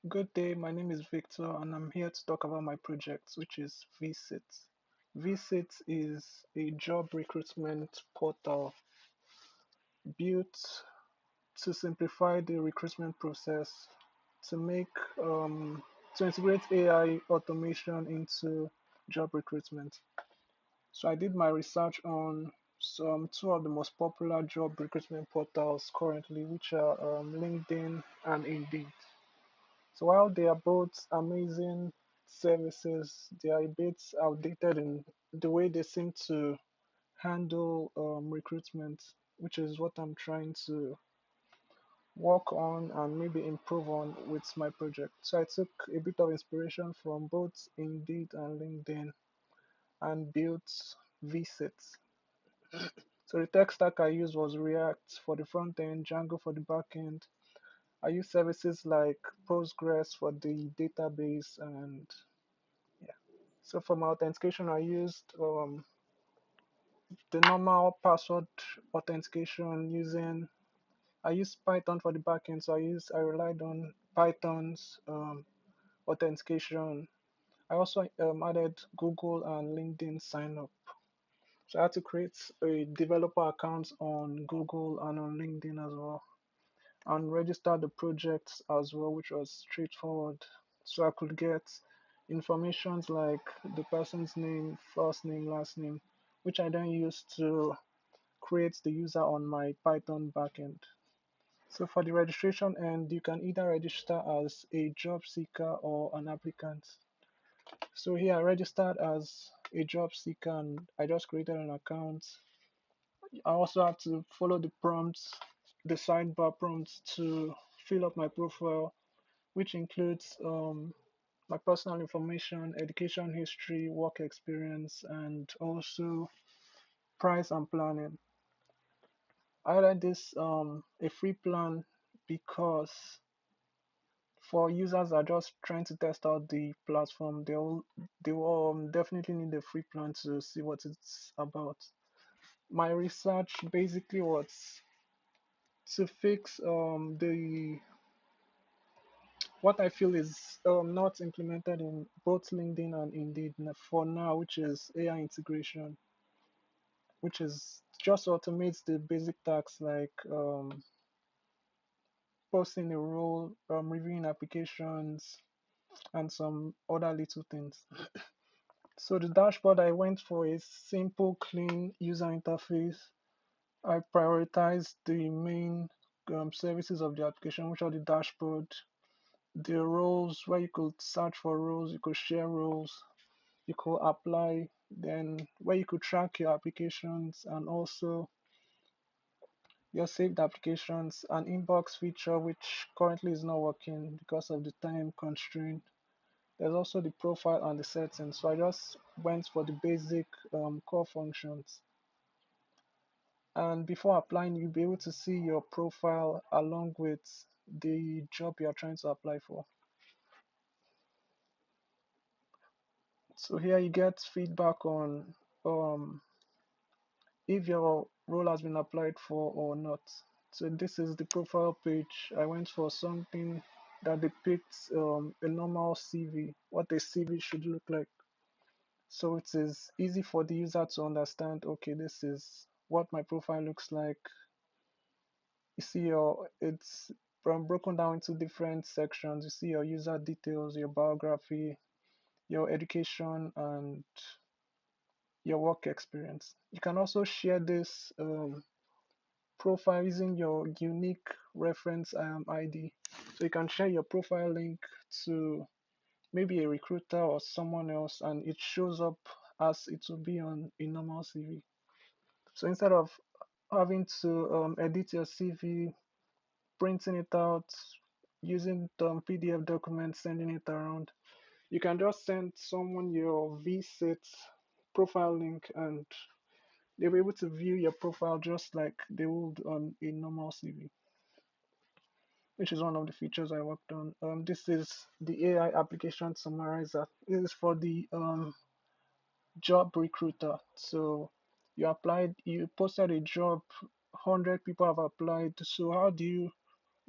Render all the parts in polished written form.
Good day, my name is Victor and I'm here to talk about my project, which is Veeseats. Veeseats is a job recruitment portal built to simplify the recruitment process, to make to integrate AI automation into job recruitment. So I did my research on some two of the most popular job recruitment portals currently, which are LinkedIn and Indeed. So while they are both amazing services, they are a bit outdated in the way they seem to handle recruitment, which is what I'm trying to work on and maybe improve on with my project. So I took a bit of inspiration from both Indeed and LinkedIn and built VSETs. So the tech stack I used was React for the front end, Django for the back end. I use services like Postgres for the database and yeah. So for my authentication, I used the normal password authentication using. I used Python for the backend, so I relied on Python's authentication. I also added Google and LinkedIn sign up. So I had to create a developer account on Google and on LinkedIn as well, and register the projects as well, which was straightforward. So I could get informations like the person's name, first name, last name, which I then use to create the user on my Python backend. So for the registration end, you can either register as a job seeker or an applicant. So here I registered as a job seeker and I just created an account. I also have to follow the prompts, the sidebar prompts to fill up my profile, which includes my personal information, education history, work experience, and also price and planning. I like this a free plan because for users that are just trying to test out the platform, they will definitely need a free plan to see what it's about. My research basically was to fix the what I feel is not implemented in both LinkedIn and Indeed for now, which is AI integration, which is just automates the basic tasks like posting a role, reviewing applications, and some other little things. So the dashboard I went for is simple, clean user interface. I prioritized the main services of the application, which are the dashboard, the roles where you could search for roles, you could share roles, you could apply, then where you could track your applications and also your saved applications, an inbox feature which currently is not working because of the time constraint. There's also the profile and the settings. So I just went for the basic core functions. And before applying, you'll be able to see your profile along with the job you're trying to apply for. So here you get feedback on um, if your role has been applied for or not. So this is the profile page. I went for something that depicts a normal CV, what a CV should look like. So it is easy for the user to understand, okay, this is what my profile looks like. You see it's broken down into different sections. You see your user details, your biography, your education, and your work experience. You can also share this profile using your unique reference ID. So you can share your profile link to maybe a recruiter or someone else, and it shows up as it will be on a normal CV. So instead of having to edit your CV, printing it out, using the PDF document, sending it around, you can just send someone your VSET profile link and they'll be able to view your profile just like they would on a normal CV, which is one of the features I worked on. This is the AI application summarizer. This is for the job recruiter. So you posted a job, 100 people have applied. So how do you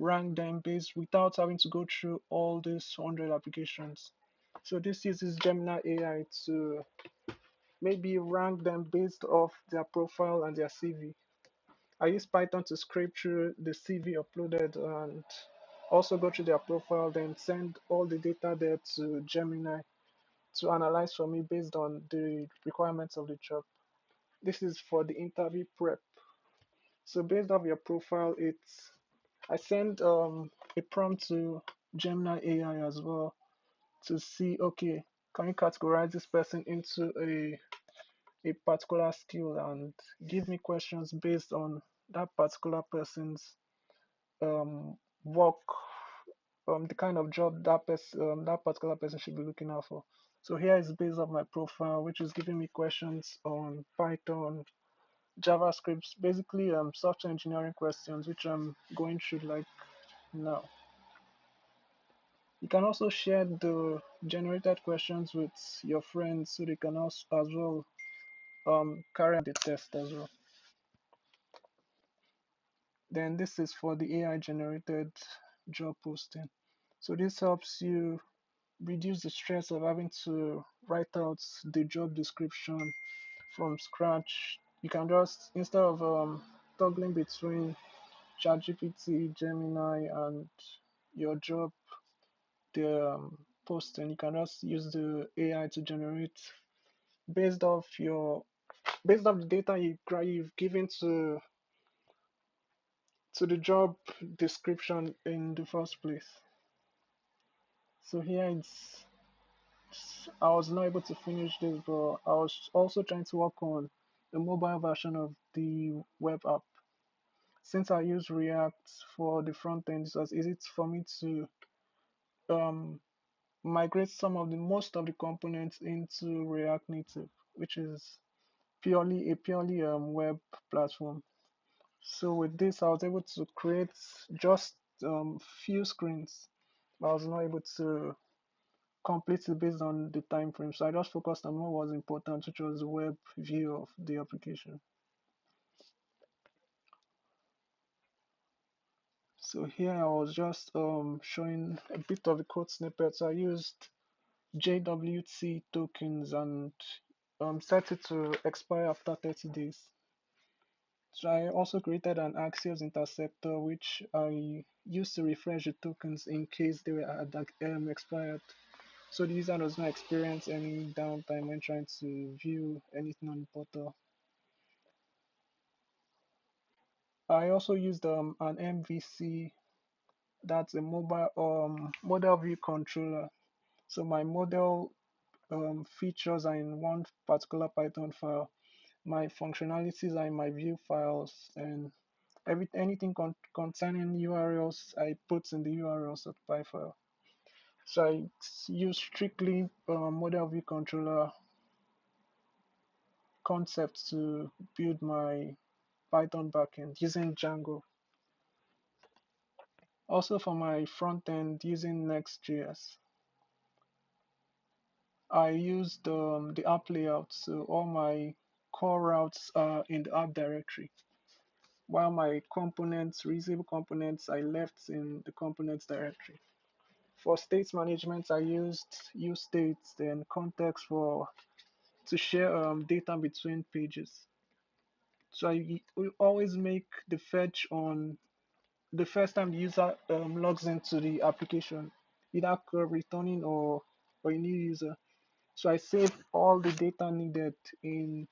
rank them based without having to go through all these 100 applications. So this uses Gemini AI to maybe rank them based off their profile and their CV. I use Python to scrape through the CV uploaded and also go through their profile, then send all the data there to Gemini to analyze for me based on the requirements of the job. This is for the interview prep. So based off your profile, it's I send a prompt to Gemini AI as well to see, okay, can you categorize this person into a particular skill and give me questions based on that particular person's work, the kind of job that particular person should be looking out for. So here is based on my profile, which is giving me questions on Python, JavaScript, basically software engineering questions, which I'm going through like now. You can also share the generated questions with your friends so they can also as well carry out the test as well. Then this is for the AI generated job posting. So this helps you reduce the stress of having to write out the job description from scratch. You can just, instead of toggling between ChatGPT, Gemini, and your job, the posting, you can just use the AI to generate based off your based off the data you've given to the job description in the first place. So here I was not able to finish this, but I was also trying to work on the mobile version of the web app. Since I use React for the front end, it was easy for me to um, migrate some of the most of the components into React Native, which is purely web platform. So with this, I was able to create just few screens. I was not able to complete it based on the time frame. So I just focused on what was important, which was the web view of the application. So here I was just showing a bit of the code snippets. I used JWT tokens and set it to expire after 30 days. So I also created an Axios interceptor, which I used to refresh the tokens in case they were expired. So the user does not experience any downtime when trying to view anything on the portal. I also used an MVC, that's a mobile model view controller. So my model features are in one particular Python file. My functionalities are in my view files, and anything concerning URLs I put in the URL.py file. So I use strictly model view controller concepts to build my Python backend using Django. Also for my front end using Next.js. I used the app layout, so all my core routes are in the app directory, while my components, reusable components, I left in the components directory. For state management, I used useStates, then context for to share data between pages. So I will always make the fetch on the first time the user logs into the application, either returning or a new user. So I save all the data needed in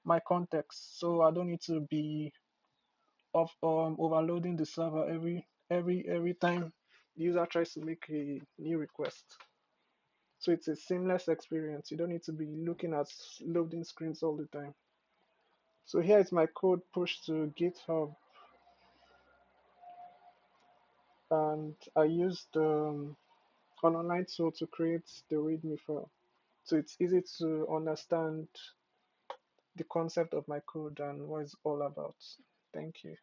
my context, so I don't need to be overloading the server every time the user tries to make a new request. So it's a seamless experience. You don't need to be looking at loading screens all the time. So here is my code pushed to GitHub, and I used an online tool to create the README file. So it's easy to understand the concept of my code and what it's all about. Thank you.